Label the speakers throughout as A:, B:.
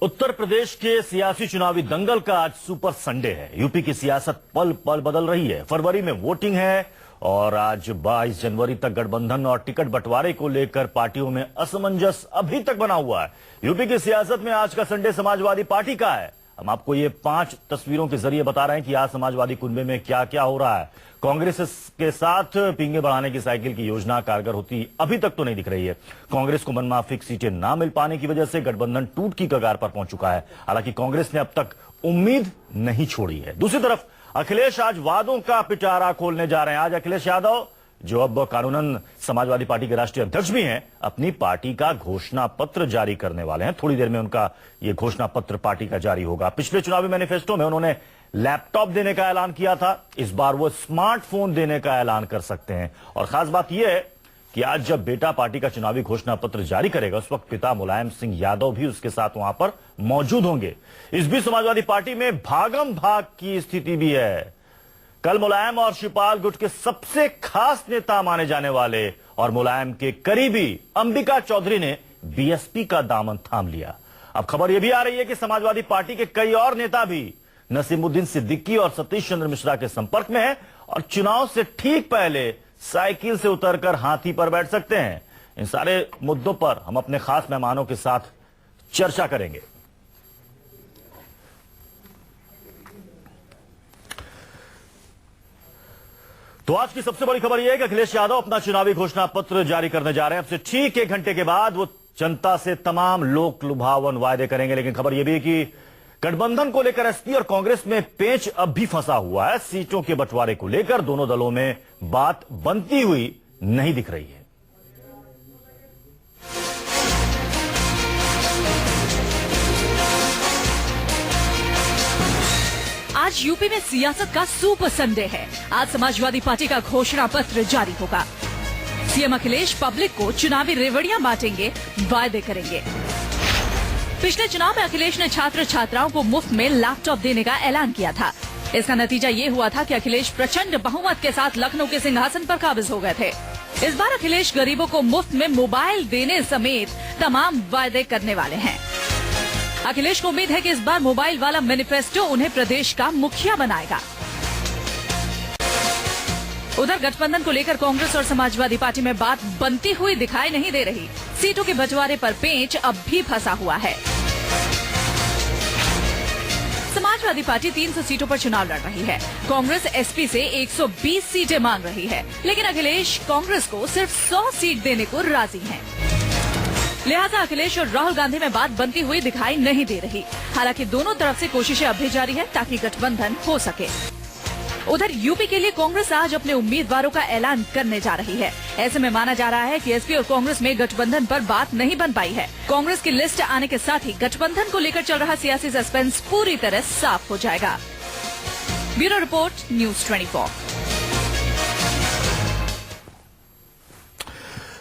A: उत्तर प्रदेश के सियासी चुनावी दंगल का आज सुपर संडे है। यूपी की सियासत पल पल बदल रही है। फरवरी में वोटिंग है और आज 22 जनवरी तक गठबंधन और टिकट बंटवारे को लेकर पार्टियों में असमंजस अभी तक बना हुआ है। यूपी की सियासत में आज का संडे समाजवादी पार्टी का है। हम आपको ये 5 तस्वीरों के जरिए बता रहे हैं कि आज समाजवादी कुनबे में क्या क्या हो रहा है। कांग्रेस के साथ पींगे बढ़ाने की साइकिल की योजना कारगर होती अभी तक तो नहीं दिख रही है। कांग्रेस को मनमाफिक सीटें ना मिल पाने की वजह से गठबंधन टूट की कगार पर पहुंच चुका है। हालांकि कांग्रेस ने अब तक उम्मीद नहीं छोड़ी है। दूसरी तरफ अखिलेश आज वादों का पिटारा खोलने जा रहे हैं। आज अखिलेश यादव, जो अब कानूनन समाजवादी पार्टी के राष्ट्रीय अध्यक्ष भी हैं, अपनी पार्टी का घोषणा पत्र जारी करने वाले हैं। थोड़ी देर में उनका यह घोषणा पत्र पार्टी का जारी होगा। पिछले चुनावी मैनिफेस्टो में उन्होंने लैपटॉप देने का ऐलान किया था। इस बार वो स्मार्टफोन देने का ऐलान कर सकते हैं। और खास बात यह है कि आज जब बेटा पार्टी का चुनावी घोषणा पत्र जारी करेगा, उस वक्त पिता मुलायम सिंह यादव भी उसके साथ वहां पर मौजूद होंगे। इस बीच समाजवादी पार्टी में भागम भाग की स्थिति भी है। कल मुलायम और शिवपाल गुट के सबसे खास नेता माने जाने वाले और मुलायम के करीबी अंबिका चौधरी ने बीएसपी का दामन थाम लिया। अब खबर यह भी आ रही है कि समाजवादी पार्टी के कई और नेता भी नसीमुद्दीन सिद्दीकी और सतीश चंद्र मिश्रा के संपर्क में हैं और चुनाव से ठीक पहले साइकिल से उतरकर हाथी पर बैठ सकते हैं। इन सारे मुद्दों पर हम अपने खास मेहमानों के साथ चर्चा करेंगे। तो आज की सबसे बड़ी खबर यह है कि अखिलेश यादव अपना चुनावी घोषणा पत्र जारी करने जा रहे हैं। अब से ठीक 1 घंटे के बाद वो जनता से तमाम लोक लुभावन वायदे करेंगे। लेकिन खबर यह भी है कि गठबंधन को लेकर एसपी और कांग्रेस में पेंच अब भी फंसा हुआ है। सीटों के बंटवारे को लेकर दोनों दलों में बात बनती हुई नहीं दिख रही है।
B: आज यूपी में सियासत का सुपर संडे है। आज समाजवादी पार्टी का घोषणा पत्र जारी होगा। सीएम अखिलेश पब्लिक को चुनावी रेवड़ियां बांटेंगे, वायदे करेंगे। पिछले चुनाव में अखिलेश ने छात्र छात्राओं को मुफ्त में लैपटॉप देने का ऐलान किया था। इसका नतीजा ये हुआ था कि अखिलेश प्रचंड बहुमत के साथ लखनऊ के सिंहासन पर काबिज हो गए थे। इस बार अखिलेश गरीबों को मुफ्त में मोबाइल देने समेत तमाम वायदे करने वाले हैं। अखिलेश को उम्मीद है कि इस बार मोबाइल वाला मैनिफेस्टो उन्हें प्रदेश का मुखिया बनाएगा। उधर गठबंधन को लेकर कांग्रेस और समाजवादी पार्टी में बात बनती हुई दिखाई नहीं दे रही। सीटों के बंटवारे पर पेंच अब भी फंसा हुआ है। समाजवादी पार्टी 300 सीटों पर चुनाव लड़ रही है। कांग्रेस एसपी से 120 सीटें मांग रही है, लेकिन अखिलेश कांग्रेस को सिर्फ 100 सीट देने को राजी हैं। लिहाजा अखिलेश और राहुल गांधी में बात बनती हुई दिखाई नहीं दे रही। हालांकि दोनों तरफ से कोशिशें अब भी जारी है ताकि गठबंधन हो सके। उधर यूपी के लिए कांग्रेस आज अपने उम्मीदवारों का ऐलान करने जा रही है। ऐसे में माना जा रहा है कि एसपी और कांग्रेस में गठबंधन पर बात नहीं बन पाई है। कांग्रेस की लिस्ट आने के साथ ही गठबंधन को लेकर चल रहा सियासी सस्पेंस पूरी तरह साफ हो जाएगा। Bureau report, news 24।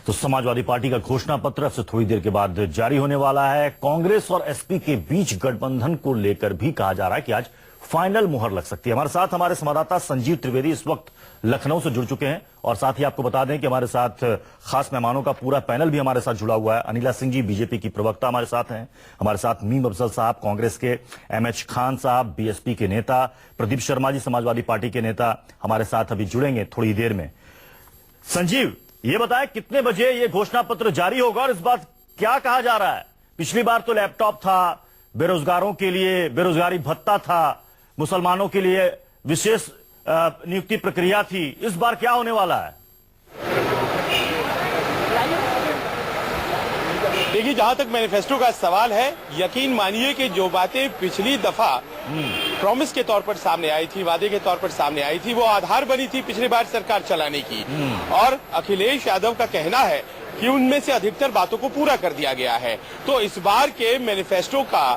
A: तो समाजवादी पार्टी का घोषणा पत्र अब से थोड़ी देर के बाद जारी होने वाला है। कांग्रेस और एसपी के बीच गठबंधन को लेकर भी कहा जा रहा है कि आज फाइनल मुहर लग सकती है। हमारे साथ हमारे संवाददाता संजीव त्रिवेदी इस वक्त लखनऊ से जुड़ चुके हैं और साथ ही आपको बता दें कि हमारे साथ खास मेहमानों का पूरा पैनल भी हमारे साथ जुड़ा हुआ है। अनिला सिंह जी बीजेपी की प्रवक्ता हमारे साथ हैं। हमारे साथ मीम अफजल साहब कांग्रेस के, एमएच खान साहब बीएसपी के नेता, प्रदीप शर्मा जी समाजवादी पार्टी के नेता हमारे साथ अभी जुड़ेंगे थोड़ी देर में। संजीव, ये बताएं कितने बजे ये घोषणा पत्र जारी होगा और इस बार क्या कहा जा रहा है? पिछली बार तो लैपटॉप था, बेरोजगारों के लिए बेरोजगारी भत्ता था, मुसलमानों के लिए विशेष नियुक्ति प्रक्रिया थी। इस बार क्या होने वाला है?
C: देखिए, जहां तक मैनिफेस्टो का सवाल है, यकीन मानिए कि जो बातें पिछली दफा प्रॉमिस के तौर पर सामने आई थी, वादे के तौर पर सामने आई थी, वो आधार बनी थी पिछली बार सरकार चलाने की। और अखिलेश यादव का कहना है कि उनमें से अधिकतर बातों को पूरा कर दिया गया है। तो इस बार के मैनिफेस्टो का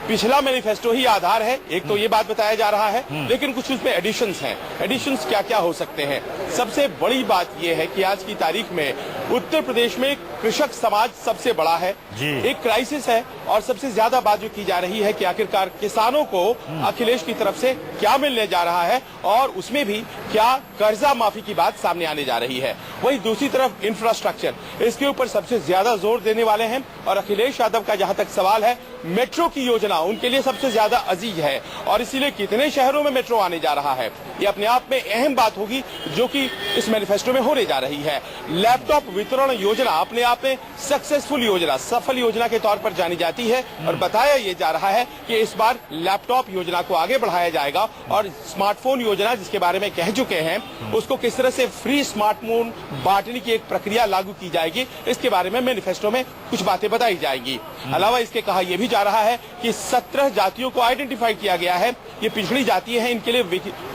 C: पिछला मैनिफेस्टो ही आधार है, एक तो ये बात बताया जा रहा है, लेकिन कुछ उसमें एडिशंस हैं। एडिशंस क्या क्या हो सकते हैं? सबसे बड़ी बात यह है कि आज की तारीख में उत्तर प्रदेश में कृषक समाज सबसे बड़ा है,
A: जी।
C: एक क्राइसिस है और सबसे ज्यादा बात जो की जा रही है कि आखिरकार किसानों को अखिलेश की तरफ से क्या मिलने जा रहा है और उसमें भी क्या कर्जा माफी की बात सामने आने जा रही है। वहीं दूसरी तरफ इंफ्रास्ट्रक्चर, इसके ऊपर सबसे ज्यादा जोर देने वाले हैं और अखिलेश यादव का जहां तक सवाल है, मेट्रो की योजना उनके लिए सबसे ज्यादा अजीज है और इसीलिए कितने शहरों में मेट्रो आने जा रहा है ये अपने आप में अहम बात होगी जो कि इस मैनिफेस्टो में होने जा रही है। लैपटॉप वितरण योजना अपने आप में सक्सेसफुल योजना, सफल योजना के तौर पर जानी जाती है और बताया ये जा रहा है कि इस बार लैपटॉप योजना को आगे बढ़ाया जाएगा और स्मार्टफोन योजना जिसके बारे में कह चुके हैं उसको किस तरह से फ्री स्मार्टफोन बांटने की एक प्रक्रिया लागू की जाएगी, इसके बारे में मैनिफेस्टो में कुछ बातें बताई जाएंगी। अलावा इसके कहा यह भी जा रहा है कि 17 जातियों को आइडेंटिफाई किया गया है, ये पिछड़ी जाति है, इनके लिए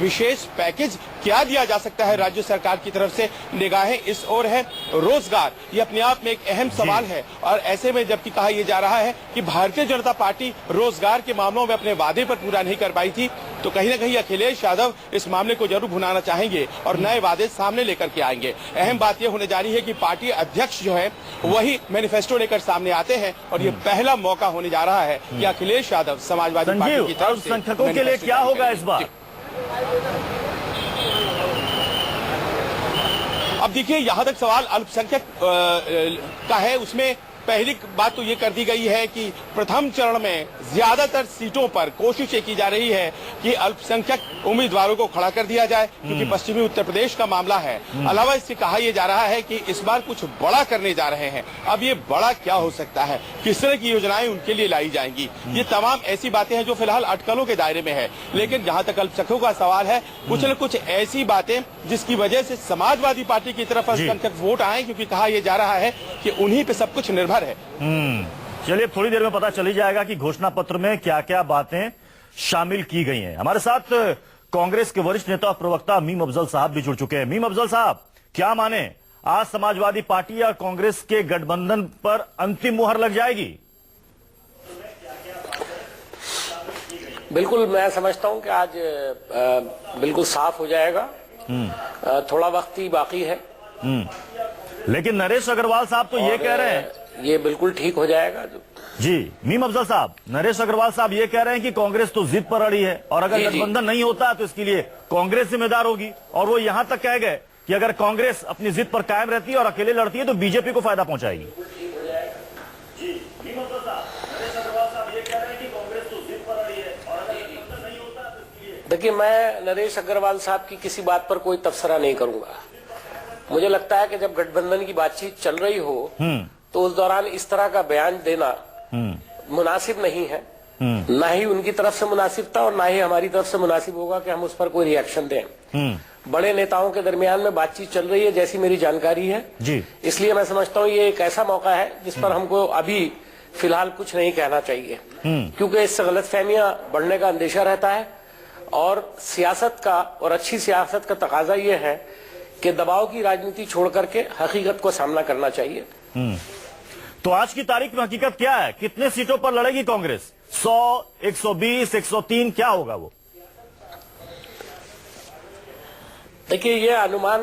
C: विशेष पैकेज क्या दिया जा सकता है राज्य सरकार की तरफ से, निगाहें इस ओर है। रोजगार ये अपने आप में एक अहम सवाल है और ऐसे में जबकि कहा यह जा रहा है कि भारतीय जनता पार्टी रोजगार के मामलों में अपने वादे पर पूरा नहीं कर पाई थी, तो कहीं ना कहीं अखिलेश यादव इस मामले को जरूर भुनाना चाहेंगे और नए वादे सामने लेकर के आएंगे। अहम बात यह होने जा रही है कि पार्टी अध्यक्ष जो है वही मैनिफेस्टो लेकर सामने आते हैं और ये पहला मौका होने जा रहा है कि अखिलेश यादव समाजवादी पार्टी की तरफ से
A: अल्पसंख्यकों के लिए क्या होगा इस बार?
C: अब देखिए यहां तक सवाल अल्पसंख्यक का है, उसमें पहली बात तो ये कर दी गई है कि प्रथम चरण में ज्यादातर सीटों पर कोशिश ये की जा रही है कि अल्पसंख्यक उम्मीदवारों को खड़ा कर दिया जाए क्योंकि पश्चिमी उत्तर प्रदेश का मामला है। अलावा इससे कहा यह जा रहा है कि इस बार कुछ बड़ा करने जा रहे हैं। अब ये बड़ा क्या हो सकता है, किस तरह की योजनाएं उनके लिए लाई जाएंगी, ये तमाम ऐसी बातें हैं जो फिलहाल अटकलों के दायरे में है। लेकिन जहां तक अल्पसंख्यकों का सवाल है, कुछ न कुछ ऐसी बातें जिसकी वजह से समाजवादी पार्टी की तरफ अल्पसंख्यक वोट आए, क्योंकि कहा यह जा रहा है कि उन्हीं पे सब कुछ निर्भर है।
A: चलिए थोड़ी देर में पता चली जाएगा कि घोषणा पत्र में क्या क्या बातें शामिल की गई हैं। हमारे साथ कांग्रेस के वरिष्ठ नेता और प्रवक्ता मीम अफजल साहब भी जुड़ चुके हैं। मीम अफजल साहब, क्या माने, आज समाजवादी पार्टी या कांग्रेस के गठबंधन पर अंतिम मुहर लग जाएगी?
D: बिल्कुल, मैं समझता हूं कि आज बिल्कुल साफ हो जाएगा। थोड़ा वक्त ही बाकी है।
A: लेकिन नरेश अग्रवाल साहब तो ये कह रहे हैं
D: ये बिल्कुल ठीक हो जाएगा।
A: जी मीम अफजल साहब, नरेश अग्रवाल साहब ये कह रहे हैं कि कांग्रेस तो जिद पर अड़ी है और अगर गठबंधन नहीं होता तो इसके लिए कांग्रेस जिम्मेदार होगी। और वो यहां तक कह गए कि अगर कांग्रेस अपनी जिद पर कायम रहती है और अकेले लड़ती है तो बीजेपी को फायदा पहुंचाएगी।
D: देखिए, मैं नरेश अग्रवाल साहब की किसी बात पर कोई तबसरा नहीं करूंगा। मुझे लगता है कि जब गठबंधन की बातचीत चल रही हो तो उस दौरान इस तरह का बयान देना मुनासिब नहीं है। ना ही उनकी तरफ से मुनासिब था और ना ही हमारी तरफ से मुनासिब होगा कि हम उस पर कोई रिएक्शन दें। बड़े नेताओं के दरमियान में बातचीत चल रही है जैसी मेरी जानकारी है जी। इसलिए मैं समझता हूँ ये एक ऐसा मौका है जिस पर हमको अभी फिलहाल कुछ नहीं कहना चाहिए, क्योंकि इससे गलतफहमियां बढ़ने का अंदेशा रहता है और सियासत का और अच्छी सियासत का तकाजा ये है कि दबाव की राजनीति छोड़ करके हकीकत को सामना करना चाहिए।
A: तो आज की तारीख में हकीकत क्या है? कितने सीटों पर लड़ेगी कांग्रेस? 100, 120, 103, क्या होगा वो?
D: देखिए, ये अनुमान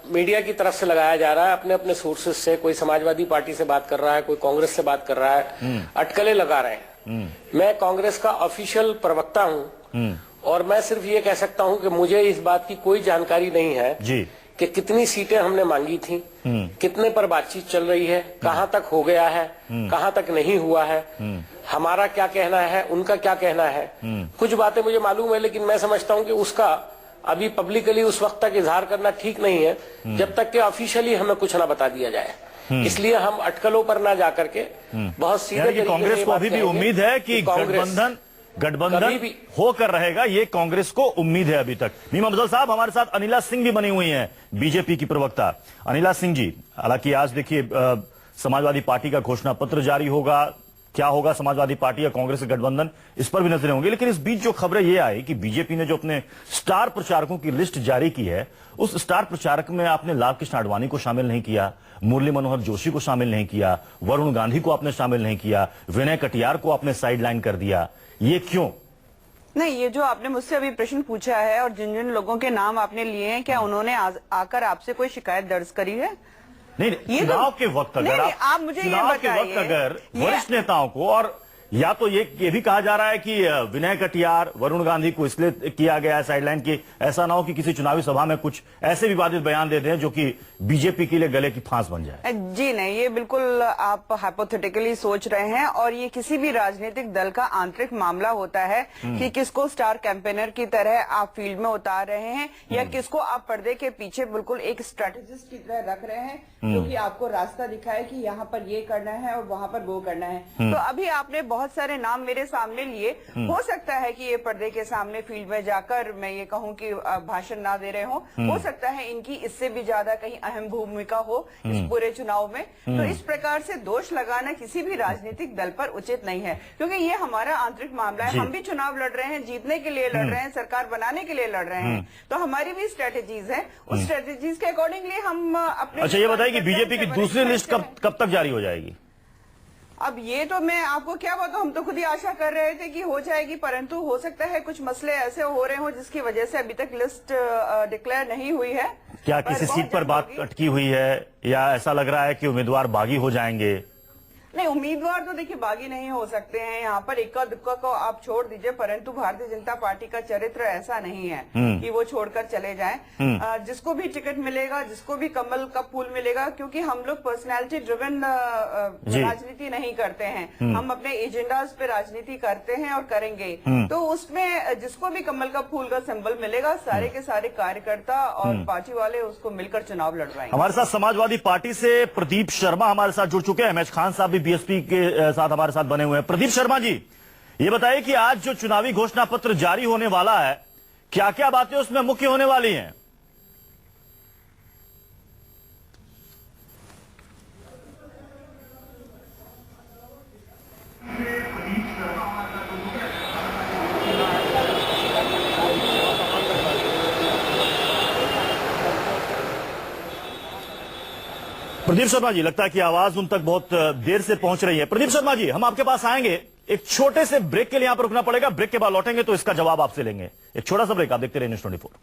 D: मीडिया की तरफ से लगाया जा रहा है, अपने अपने सोर्सेज से। कोई समाजवादी पार्टी से बात कर रहा है, कोई कांग्रेस से बात कर रहा है, अटकलें लगा रहे हैं। मैं कांग्रेस का ऑफिशियल प्रवक्ता हूं और मैं सिर्फ ये कह सकता हूं कि मुझे इस बात की कोई जानकारी नहीं है जी कि कितनी सीटें हमने मांगी थी, कितने पर बातचीत चल रही है, कहां तक हो गया है, कहां तक नहीं हुआ है, हमारा क्या कहना है, उनका क्या कहना है। कुछ बातें मुझे मालूम है, लेकिन मैं समझता हूं कि उसका अभी पब्लिकली उस वक्त तक इजहार करना ठीक नहीं है जब तक कि ऑफिशियली हमें कुछ ना बता दिया जाए। इसलिए हम अटकलों पर ना जाकर के बहुत सीधे तरीके से
A: कांग्रेस को अभी भी उम्मीद है कि गठबंधन होकर रहेगा, ये कांग्रेस को उम्मीद है अभी तक। मीम अफजल साहब, हमारे साथ अनिला सिंह भी बनी हुई हैं, बीजेपी की प्रवक्ता। अनिला सिंह जी, हालांकि आज देखिए समाजवादी पार्टी का घोषणा पत्र जारी होगा, क्या होगा समाजवादी पार्टी या कांग्रेस के गठबंधन, इस पर भी नजरें होंगी। लेकिन इस बीच जो खबरें ये आई कि बीजेपी ने जो अपने स्टार प्रचारकों की लिस्ट जारी की है, उस स्टार प्रचारक में आपने लाल कृष्ण आडवाणी को शामिल नहीं किया, मुरली मनोहर जोशी को शामिल नहीं किया, वरुण गांधी को आपने शामिल नहीं किया, विनय कटियार को आपने साइडलाइन कर दिया। ये क्यों?
E: नहीं, ये जो आपने मुझसे अभी प्रश्न पूछा है और जिन जिन लोगों के नाम आपने लिए हैं, क्या उन्होंने आकर आपसे कोई शिकायत दर्ज करी है?
A: नहीं,
E: ये
A: चुनाव के वक्त अगर
E: नहीं, आप मुझे ये
A: चुनाव के वक्त
E: बताइए,
A: अगर
E: ये-
A: वरिष्ठ नेताओं को, और या तो ये भी कहा जा रहा है कि विनय कटियार, वरुण गांधी को इसलिए किया गया है साइडलाइन की ऐसा ना हो कि किसी चुनावी सभा में कुछ ऐसे विवादित बयान दे दें जो कि बीजेपी के लिए गले की फांस बन जाए।
E: जी नहीं, ये बिल्कुल आप हाइपोथेटिकली सोच रहे हैं, और ये किसी भी राजनीतिक दल का आंतरिक मामला होता है कि किसको स्टार कैंपेनर की तरह आप फील्ड में उतार रहे हैं या किसको आप पर्दे के पीछे बिल्कुल एक स्ट्रेटेजिस्ट की तरह रख रहे हैं जो कि आपको रास्ता दिखाए कि यहाँ पर ये करना है और वहाँ पर वो करना है। तो अभी आपने बहुत सारे नाम मेरे सामने लिए, हो सकता है कि ये पर्दे के सामने फील्ड में जाकर मैं ये कहूँ कि भाषण ना दे रहे हो सकता है इनकी इससे भी ज्यादा कहीं अहम भूमिका हो इस पूरे चुनाव में। तो इस प्रकार से दोष लगाना किसी भी राजनीतिक दल पर उचित नहीं है, क्योंकि ये हमारा आंतरिक मामला है। हम भी चुनाव लड़ रहे हैं, जीतने के लिए लड़ रहे हैं, सरकार बनाने के लिए लड़ रहे हैं, तो हमारी भी स्ट्रेटेजीज है, उस स्ट्रेटेजीज के अकॉर्डिंगली हम अपने।
A: अच्छा, ये बताइए कि बीजेपी की दूसरी लिस्ट कब तक जारी हो जाएगी?
E: अब ये तो मैं आपको क्या बताऊं, हम तो खुद ही आशा कर रहे थे कि हो जाएगी, परंतु हो सकता है कुछ मसले ऐसे हो रहे हो जिसकी वजह से अभी तक लिस्ट डिक्लेयर नहीं हुई है।
A: क्या किसी सीट पर बात अटकी हुई है या ऐसा लग रहा है कि उम्मीदवार बागी हो जाएंगे?
E: नहीं, उम्मीदवार तो देखिए बागी नहीं हो सकते हैं, यहाँ पर इक्का दुक्का को आप छोड़ दीजिए, परंतु भारतीय जनता पार्टी का चरित्र ऐसा नहीं है कि वो छोड़कर चले जाएं। जिसको भी टिकट मिलेगा, जिसको भी कमल का फूल मिलेगा, क्योंकि हम लोग पर्सनैलिटी ड्रिवन राजनीति नहीं करते हैं, हम अपने एजेंडाज पे राजनीति करते हैं और करेंगे। तो उसमें जिसको भी कमल का फूल का सिंबल मिलेगा, सारे के सारे कार्यकर्ता और पार्टी वाले उसको मिलकर चुनाव लड़वाएंगे।
A: हमारे साथ समाजवादी पार्टी से प्रदीप शर्मा हमारे साथ जुड़ चुके हैं, एमएच खान साहब भी बीएसपी के साथ हमारे साथ बने हुए हैं। प्रदीप शर्मा जी, ये बताइए कि आज जो चुनावी घोषणा पत्र जारी होने वाला है, क्या क्या बातें उसमें मुख्य होने वाली हैं? प्रदीप शर्मा जी, लगता है कि आवाज उन तक बहुत देर से पहुंच रही है। प्रदीप शर्मा जी, हम आपके पास आएंगे, एक छोटे से ब्रेक के लिए यहां पर रुकना पड़ेगा, ब्रेक के बाद लौटेंगे तो इसका जवाब आपसे लेंगे। एक छोटा सा ब्रेक, आप देखते रहिए न्यूज़ 24।